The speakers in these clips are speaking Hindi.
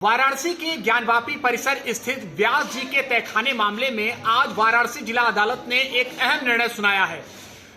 वाराणसी के ज्ञानवापी परिसर स्थित व्यास जी के तहखाने मामले में आज वाराणसी जिला अदालत ने एक अहम निर्णय सुनाया है।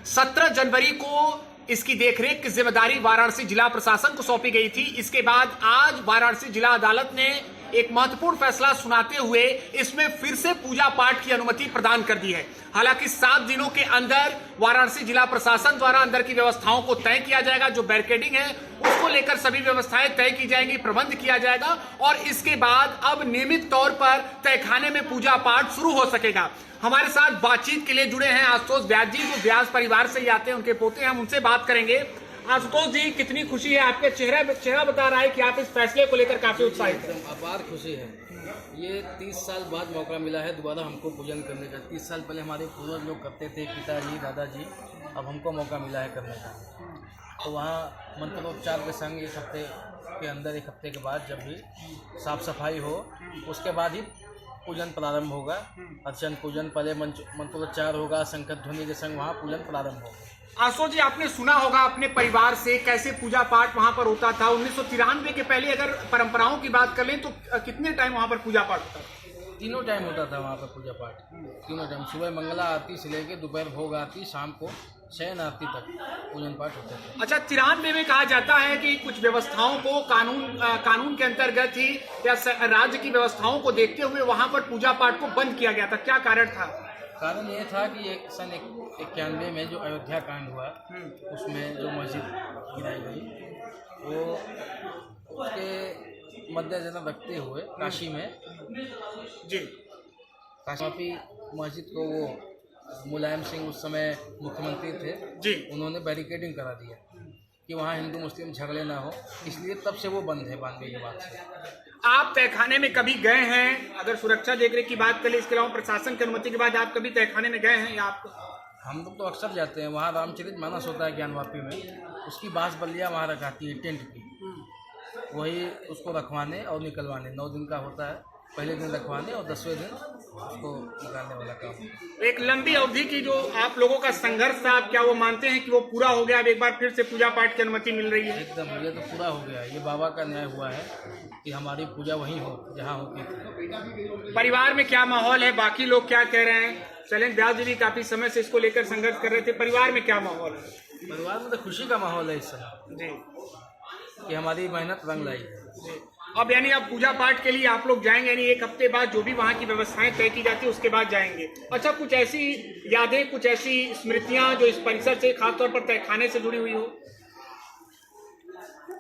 17 जनवरी को इसकी देखरेख की जिम्मेदारी वाराणसी जिला प्रशासन को सौंपी गई थी। इसके बाद आज वाराणसी जिला अदालत ने एक महत्वपूर्ण फैसला सुनाते हुए इसमें फिर से पूजा पाठ की अनुमति प्रदान कर दी है। हालांकि 7 दिनों के अंदर वाराणसी जिला प्रशासन द्वारा अंदर की व्यवस्थाओं को तय किया जाएगा। जो बैरिकेडिंग है उसको लेकर सभी व्यवस्थाएं तय की जाएंगी, प्रबंध किया जाएगा और इसके बाद अब नियमित तौर पर तहखाने में पूजा पाठ शुरू हो सकेगा। हमारे साथ बातचीत के लिए जुड़े हैं आशुतोष व्यास जी, जो व्यास परिवार से ही आते हैं, उनके पोते हैं। हम उनसे बात करेंगे। आशुतोष जी, कितनी खुशी है, आपके चेहरा बता रहा है कि आप इस फैसले को लेकर काफी उत्साहित हैं। अपार खुशी है। ये 30 साल बाद मौका मिला है दोबारा हमको पूजन करने का। 30 साल पहले हमारे पूर्वज लोग करते थे, पिताजी दादाजी, अब हमको मौका मिला है करने का। तो वहाँ मंत्रोच्चार के संग एक हफ्ते के अंदर, एक हफ्ते के बाद जब भी साफ सफाई हो उसके बाद ही पूजन प्रारंभ होगा। अर्चन पूजन पहले मंत्रोच्चार होगा, शंकर ध्वनि के संग वहाँ पूजन प्रारंभ होगा। आशुतोष जी, आपने सुना होगा अपने परिवार से कैसे पूजा पाठ वहां पर होता था। 1993 के पहले अगर परंपराओं की बात कर लें तो कितने टाइम वहां पर पूजा पाठ होता था? 3 टाइम होता था वहाँ पर पूजा पाठ। 3 टाइम, सुबह मंगला आरती से लेकर दोपहर भोग आरती, शाम को शयन आरती तक पूजन पाठ होते थे। अच्छा, 93 में कहा जाता है कि कुछ व्यवस्थाओं को कानून के अंतर्गत ही या राज्य की व्यवस्थाओं को देखते हुए वहां पर पूजा पाठ को बंद किया गया था। क्या कारण था? कारण ये था कि एक सन 91 में जो अयोध्या कांड हुआ उसमें जो मस्जिद गिराई गई, वो उसके मद्देनजर रखते हुए काशी में जी काशी मस्जिद को वो मुलायम सिंह उस समय मुख्यमंत्री थे जी, उन्होंने बैरिकेडिंग करा दिया कि वहाँ हिंदू मुस्लिम झगड़े ना हो, इसलिए तब से वो बंद है 92 के बाद से। आप तहखाने में कभी गए हैं? अगर सुरक्षा देखरेख की बात करें, इसके अलावा प्रशासन की अनुमति के बाद आप कभी तहखाने में गए हैं या आप? हम लोग तो अक्सर जाते हैं। वहाँ रामचरितमानस होता है ज्ञानवापी में, उसकी बांस बल्लियाँ वहाँ रखाती है टेंट की, वही उसको रखवाने और निकलवाने। 9 दिन का होता है, पहले दिन रखवाने और 10वें दिन उसको निकालने वाला काम। एक लंबी अवधि की जो आप लोगों का संघर्ष था, आप क्या वो मानते हैं कि वो पूरा हो गया? अब एक बार फिर से पूजा पाठ की अनुमति मिल रही है? एकदम, ये तो पूरा हो गया। ये बाबा का न्याय हुआ है कि हमारी पूजा वहीं हो जहाँ होती थी। परिवार में क्या माहौल है? बाकी लोग क्या कह रहे हैं? शैलेंद्र व्यास जी भी काफी समय से इसको लेकर संघर्ष कर रहे थे। परिवार में क्या माहौल है? परिवार में तो खुशी का माहौल है इस समय जी कि हमारी मेहनत रंग लाई है। अब यानी अब पूजा पाठ के लिए आप लोग जाएंगे, यानी एक हफ्ते बाद जो भी वहाँ की व्यवस्थाएं तय की जाती है उसके बाद जाएंगे। अच्छा, कुछ ऐसी यादें, कुछ ऐसी स्मृतियां जो इस परिसर से, खासतौर पर तहखाने से जुड़ी हुई हो?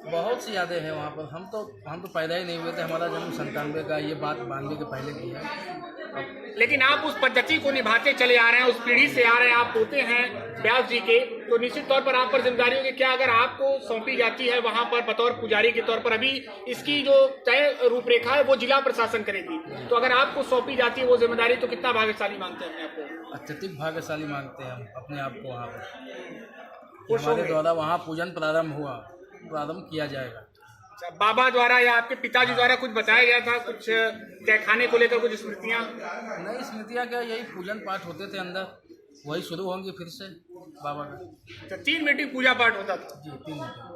बहुत सी यादें हैं वहाँ पर। हम तो पैदा ही नहीं हुए थे, हमारा जन्म 97 का, ये बात 92 के पहले की है। लेकिन आप उस पद्धति को निभाते चले आ रहे हैं, उस पीढ़ी से आ रहे हैं, आप पोते हैं व्यास जी के, तो निश्चित तौर पर आप पर जिम्मेदारी होगी। क्या अगर आपको सौंपी जाती है वहां पर बतौर पुजारी के तौर पर, अभी इसकी जो तय रूपरेखा है वो जिला प्रशासन करेगी, तो अगर आपको सौंपी जाती है वो जिम्मेदारी, तो कितना भाग्यशाली मानते हैं अपने आपको? अत्यधिक भाग्यशाली मानते हैं हम अपने आप को वहाँ पर। हमारे द्वारा वहाँ पूजन प्रारंभ किया जाएगा। अच्छा, बाबा द्वारा या आपके पिताजी द्वारा कुछ बताया गया था, कुछ तहखाने को लेकर कुछ स्मृतियाँ? नहीं, स्मृतियाँ क्या, यही पूजन पाठ होते थे अंदर, वही शुरू होंगे फिर से बाबा का। अच्छा, 3 मीटिंग पूजा पाठ होता था? जी, 3 मीटिंग।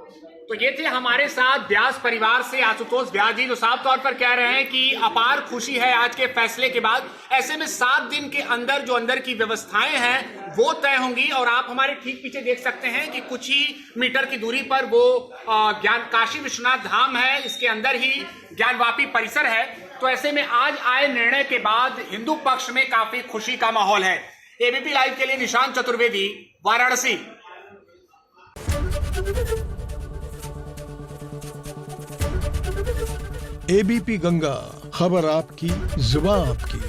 तो ये थे हमारे साथ व्यास परिवार से आशुतोष व्यास जी, जो साफ तौर पर कह रहे हैं कि अपार खुशी है आज के फैसले के बाद। ऐसे में 7 दिन के अंदर जो अंदर की व्यवस्थाएं हैं वो तय होंगी और आप हमारे ठीक पीछे देख सकते हैं कि कुछ ही मीटर की दूरी पर वो काशी विश्वनाथ धाम है, इसके अंदर ही ज्ञानवापी परिसर है। तो ऐसे में आज आए निर्णय के बाद हिंदू पक्ष में काफी खुशी का माहौल है। एबीपी लाइव के लिए निशांत चतुर्वेदी, वाराणसी। एबीपी गंगा, खबर आपकी, जुबान आपकी।